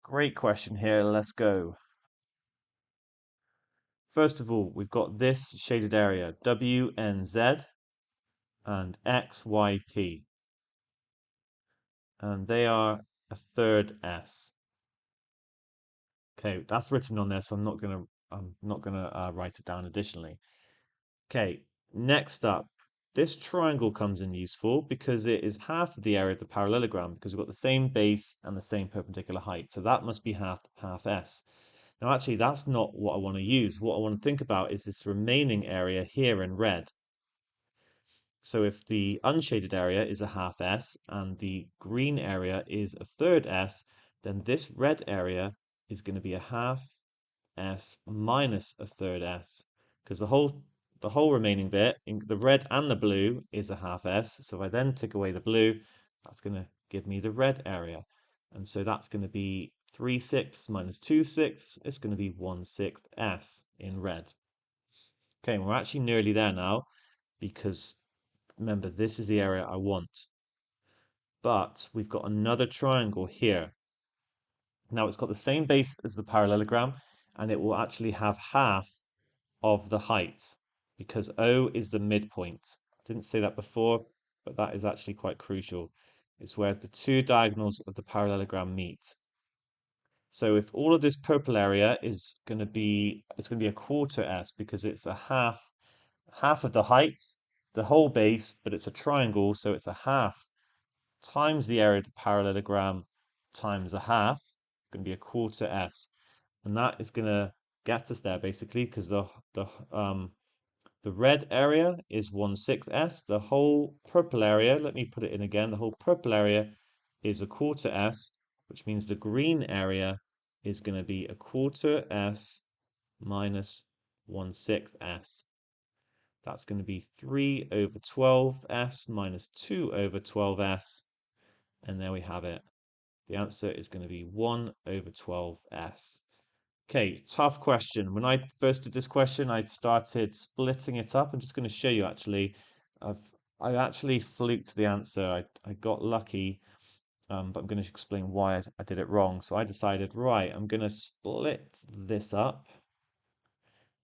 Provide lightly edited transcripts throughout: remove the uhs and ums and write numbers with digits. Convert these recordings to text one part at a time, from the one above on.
Great question here. Let's go. First of all, we've got this shaded area, WNZ and XYP, and they are a third S. Okay, that's written on there, so I'm not gonna write it down additionally. Okay, next up, this triangle comes in useful because it is half of the area of the parallelogram because we've got the same base and the same perpendicular height. So that must be half S. Now, actually, that's not what I want to use. What I want to think about is this remaining area here in red. So if the unshaded area is a half S and the green area is a third S, then this red area is going to be a half S minus a third S because the whole remaining bit, the red and the blue, is a half S. So if I then take away the blue, that's going to give me the red area. And so that's going to be 3/6 minus 2/6. It's going to be 1/6 S in red. Okay, we're actually nearly there now because remember, this is the area I want. But we've got another triangle here. Now it's got the same base as the parallelogram, and it will actually have half of the height because O is the midpoint. I didn't say that before, but that is actually quite crucial. It's where the two diagonals of the parallelogram meet. So if all of this purple area is going to be, it's going to be a quarter S because it's a half of the height, the whole base, but it's a triangle, so it's a half times the area of the parallelogram times a half. It's going to be a quarter S, and that is going to get us there basically because the red area is 1/6 S. The whole purple area, let me put it in again, the whole purple area is a quarter S, which means the green area is going to be a quarter S minus 1/6 S. That's going to be 3 over 12S minus 2 over 12S. And there we have it. The answer is going to be 1 over 12S. Okay, tough question. When I first did this question, I started splitting it up. I'm just going to show you actually. I actually fluked the answer. I got lucky, but I'm going to explain why I did it wrong. So I decided, right, I'm going to split this up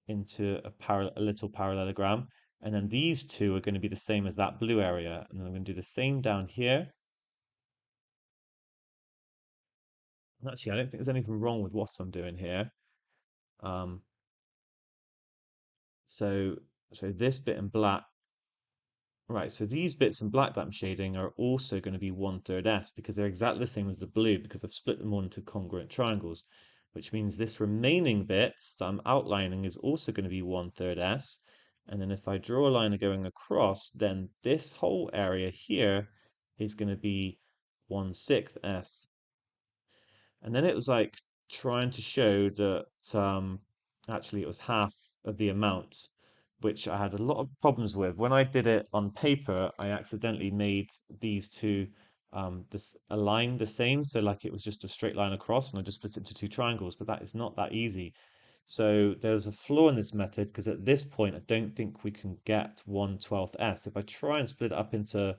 into a little parallelogram, and then these two are going to be the same as that blue area. And then I'm going to do the same down here. And actually, I don't think there's anything wrong with what I'm doing here. Um, so this bit in black, right, so these bits in black that I'm shading are also going to be 1/3 S because they're exactly the same as the blue because I've split them all into congruent triangles, which means this remaining bit that I'm outlining is also going to be 1/3 S. And then if I draw a line going across, then this whole area here is going to be 1/6 S. And then it was like trying to show that actually it was half of the amount, which I had a lot of problems with. When I did it on paper, I accidentally made these two this align the same, so like it was just a straight line across, and I just split it into two triangles. But that is not that easy. So there's a flaw in this method because at this point I don't think we can get 1/12 S. If I try and split it up into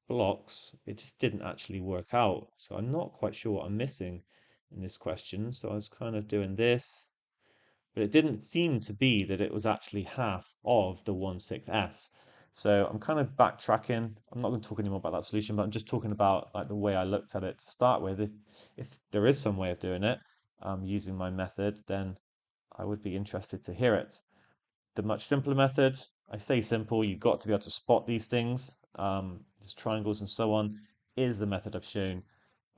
blocks, it just didn't actually work out. So I'm not quite sure what I'm missing in this question. So I was kind of doing this, but it didn't seem to be that it was actually half of the 1/6 S. So I'm kind of backtracking. I'm not going to talk anymore about that solution, but I'm just talking about like the way I looked at it to start with. If there is some way of doing it using my method, then I would be interested to hear it. The much simpler method, I say simple, you've got to be able to spot these things, just triangles and so on, is the method I've shown.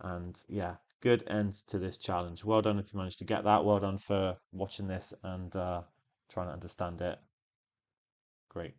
And yeah, good ends to this challenge. Well done if you managed to get that. Well done for watching this and trying to understand it. Great.